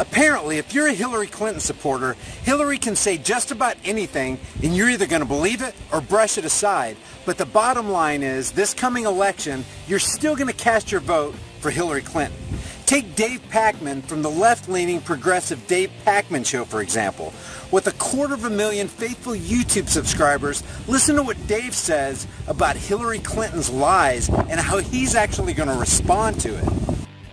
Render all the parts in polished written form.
Apparently, if you're a Hillary Clinton supporter, Hillary can say just about anything and you're either going to believe it or brush it aside. But the bottom line is, this coming election, you're still going to cast your vote for Hillary Clinton. Take Dave Pakman from the left-leaning progressive Dave Pakman Show, for example. With 250,000 faithful YouTube subscribers, listen to what Dave says about Hillary Clinton's lies and how he's actually going to respond to it.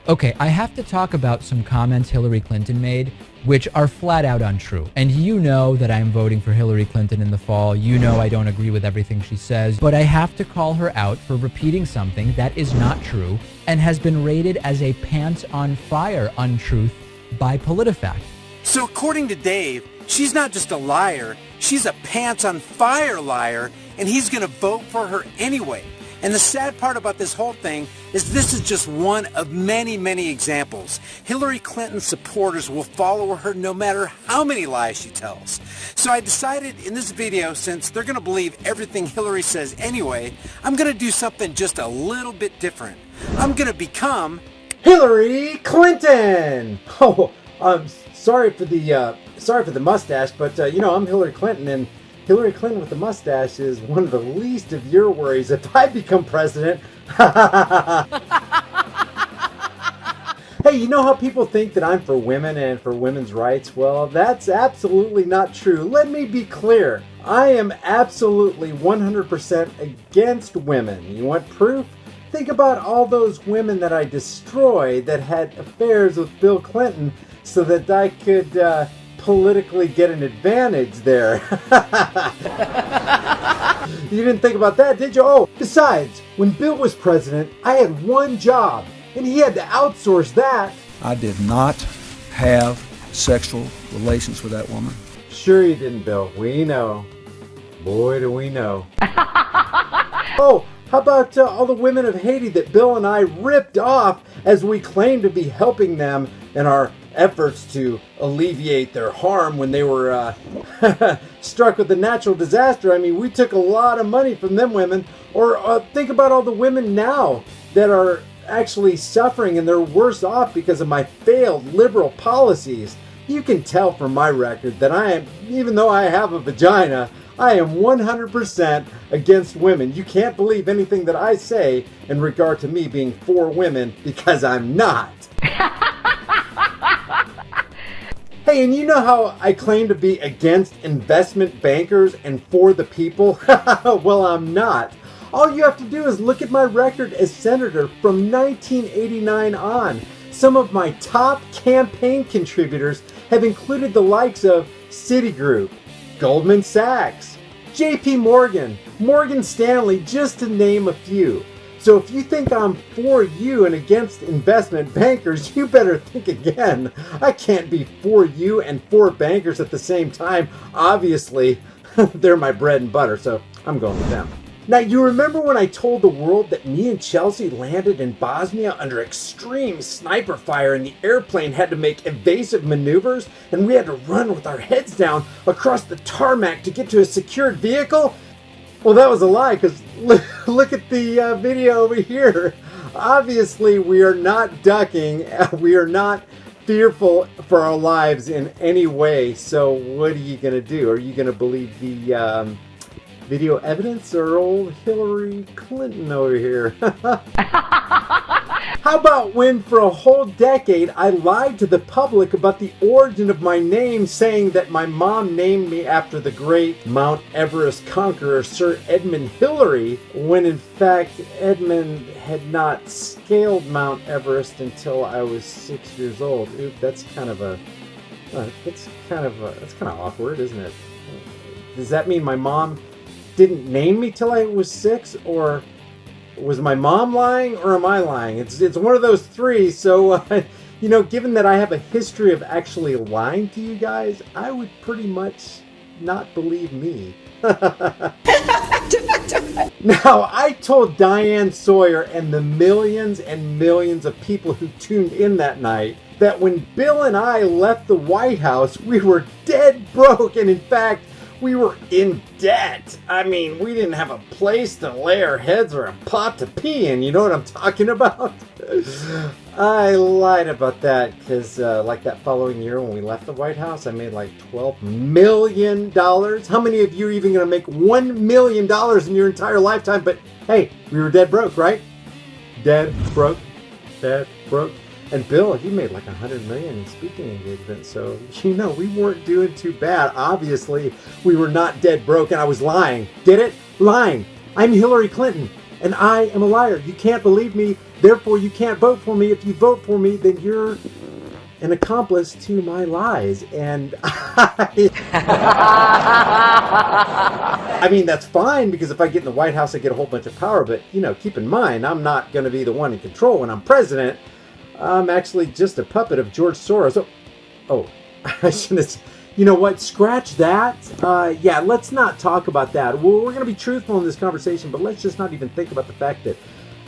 Okay, I have to talk about some comments Hillary Clinton made, which are flat out untrue. And you know that I'm voting for Hillary Clinton in the fall. You know I don't agree with everything she says, but I have to call her out for repeating something that is not true and has been rated as a pants on fire untruth by PolitiFact. So according to Dave, she's not just a liar, she's a pants on fire liar, and he's going to vote for her anyway. And the sad part about this whole thing is this is just one of many, many examples. Hillary Clinton's supporters will follow her no matter how many lies she tells. So I decided in this video, since they're going to believe everything Hillary says anyway, I'm going to do something just a little bit different. I'm going to become Hillary Clinton. Oh, I'm sorry for the mustache, but I'm Hillary Clinton, and Hillary Clinton with the mustache is one of the least of your worries if I become president. Hey, you know how people think that I'm for women and for women's rights? Well, that's absolutely not true. Let me be clear. I am absolutely 100% against women. You want proof? Think about all those women that I destroyed that had affairs with Bill Clinton so that I could politically get an advantage there. You didn't think about that, did you? Oh, besides, when Bill was president, I had one job, and he had to outsource that. I did not have sexual relations with that woman. Sure you didn't, Bill. We know. Boy, do we know. Oh, how about all the women of Haiti that Bill and I ripped off as we claimed to be helping them in our efforts to alleviate their harm when they were struck with a natural disaster. I mean, we took a lot of money from them women. Or think about all the women now that are actually suffering and they're worse off because of my failed liberal policies. You can tell from my record that I am, even though I have a vagina, I am 100% against women. You can't believe anything that I say in regard to me being for women, because I'm not. Hey, and you know how I claim to be against investment bankers and for the people? Well, I'm not. All you have to do is look at my record as senator from 1989 on. Some of my top campaign contributors have included the likes of Citigroup, Goldman Sachs, JP Morgan, Morgan Stanley, just to name a few. So if you think I'm for you and against investment bankers, you better think again. I can't be for you and for bankers at the same time. Obviously, they're my bread and butter, so I'm going with them. Now, you remember when I told the world that me and Chelsea landed in Bosnia under extreme sniper fire and the airplane had to make evasive maneuvers and we had to run with our heads down across the tarmac to get to a secured vehicle? Well, that was a lie, because look at the video over here. Obviously, we are not ducking. We are not fearful for our lives in any way. So what are you going to do? Are you going to believe the video evidence or old Hillary Clinton over here? How about when for a whole decade I lied to the public about the origin of my name, saying that my mom named me after the great Mount Everest conqueror Sir Edmund Hillary, when in fact Edmund had not scaled Mount Everest until I was 6 years old. Oop, that's kind of awkward, isn't it? Does that mean my mom didn't name me till I was 6, or was my mom lying, or am I lying? It's one of those three. So, given that I have a history of actually lying to you guys, I would pretty much not believe me. Now, I told Diane Sawyer and the millions and millions of people who tuned in that night that when Bill and I left the White House, we were dead broke, and in fact, We were in debt. I mean, we didn't have a place to lay our heads or a pot to pee in. You know what I'm talking about? I lied about that because, like that following year when we left the White House, I made like $12 million. How many of you are even going to make $1 million in your entire lifetime? But hey, we were dead broke, right? Dead broke. Dead broke. And Bill, he made like $100 million in speaking engagements, so you know we weren't doing too bad. Obviously, we were not dead broke, and I was lying. Get it? Lying. I'm Hillary Clinton, and I am a liar. You can't believe me, therefore you can't vote for me. If you vote for me, then you're an accomplice to my lies, and I mean, that's fine, because if I get in the White House, I get a whole bunch of power, but, you know, keep in mind, I'm not going to be the one in control when I'm president. I'm actually just a puppet of George Soros. Oh, I shouldn't have. You know what? Scratch that. Yeah, let's not talk about that. We're going to be truthful in this conversation, but let's just not even think about the fact that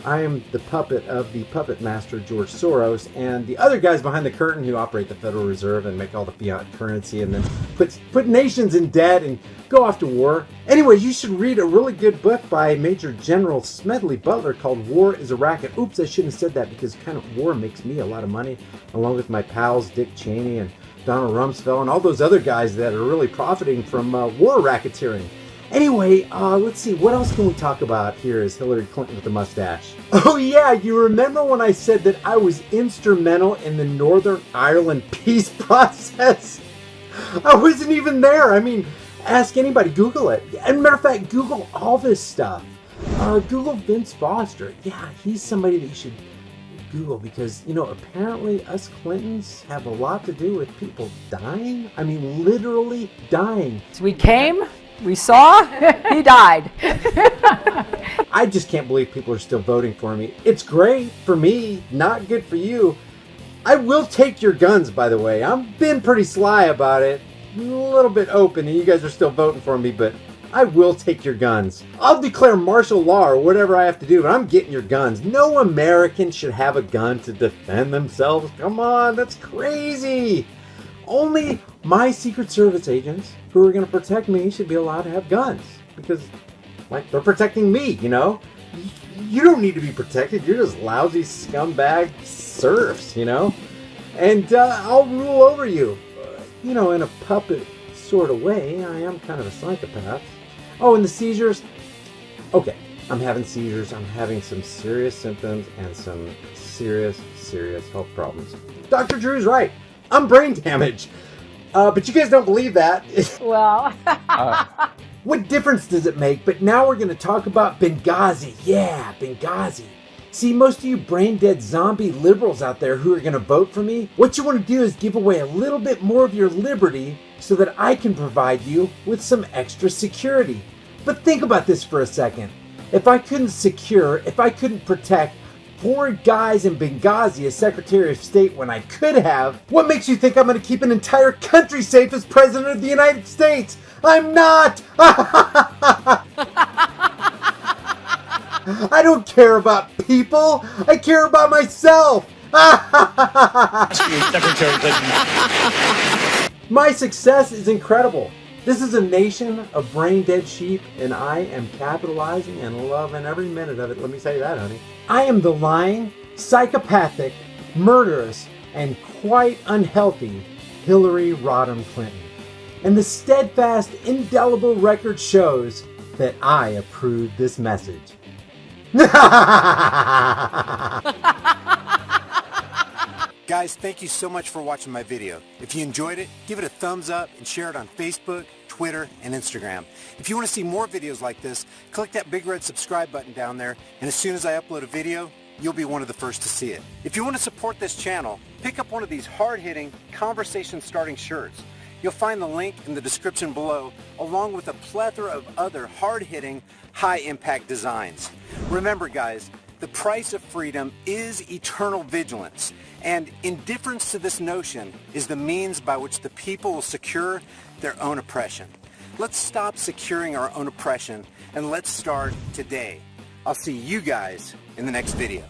I am the puppet of the puppet master, George Soros, and the other guys behind the curtain who operate the Federal Reserve and make all the fiat currency and then put nations in debt and go off to war. Anyway, you should read a really good book by Major General Smedley Butler called War is a Racket. Oops, I shouldn't have said that, because kind of war makes me a lot of money, along with my pals Dick Cheney and Donald Rumsfeld and all those other guys that are really profiting from war racketeering. Anyway, let's see, what else can we talk about here as Hillary Clinton with the mustache? Oh yeah, you remember when I said that I was instrumental in the Northern Ireland peace process? I wasn't even there. I mean, ask anybody, Google it. As a matter of fact, Google all this stuff. Google Vince Foster. Yeah, he's somebody that you should Google, because, you know, apparently us Clintons have a lot to do with people dying. I mean, literally dying. We came, we saw, he died. I just can't believe people are still voting for me. It's great for me, not good for you. I will take your guns, by the way. I've been pretty sly about it, a little bit open, and you guys are still voting for me, but I will take your guns. I'll declare martial law or whatever I have to do, but I'm getting your guns. No American should have a gun to defend themselves. Come on, that's crazy. Only my Secret Service agents who are going to protect me should be allowed to have guns, because, like, they're protecting me, you know? You don't need to be protected. You're just lousy scumbag serfs, you know? And I'll rule over you. You know, in a puppet sort of way. I am kind of a psychopath. Oh, and the seizures? Okay, I'm having seizures. I'm having some serious symptoms and some serious health problems. Dr. Drew's right. I'm brain damaged. But you guys don't believe that. Well, What difference does it make? But now we're going to talk about Benghazi. Yeah, Benghazi. See, most of you brain-dead zombie liberals out there who are going to vote for me, what you want to do is give away a little bit more of your liberty so that I can provide you with some extra security. But think about this for a second. If I couldn't protect 4 guys in Benghazi as Secretary of State when I could have, what makes you think I'm going to keep an entire country safe as President of the United States? I'm not! I don't care about people. I care about myself. Secretary Clinton. My success is incredible. This is a nation of brain-dead sheep, and I am capitalizing and loving every minute of it. Let me say that, honey. I am the lying, psychopathic, murderous, and quite unhealthy Hillary Rodham Clinton. And the steadfast, indelible record shows that I approve this message. Guys, thank you so much for watching my video. If you enjoyed it, give it a thumbs up and share it on Facebook, Twitter, and Instagram. If you want to see more videos like this, click that big red subscribe button down there, and as soon as I upload a video, you'll be one of the first to see it. If you want to support this channel, pick up one of these hard-hitting, conversation-starting shirts. You'll find the link in the description below, along with a plethora of other hard-hitting, high-impact designs. Remember, guys, the price of freedom is eternal vigilance, and indifference to this notion is the means by which the people will secure their own oppression. Let's stop securing our own oppression, and let's start today. I'll see you guys in the next video.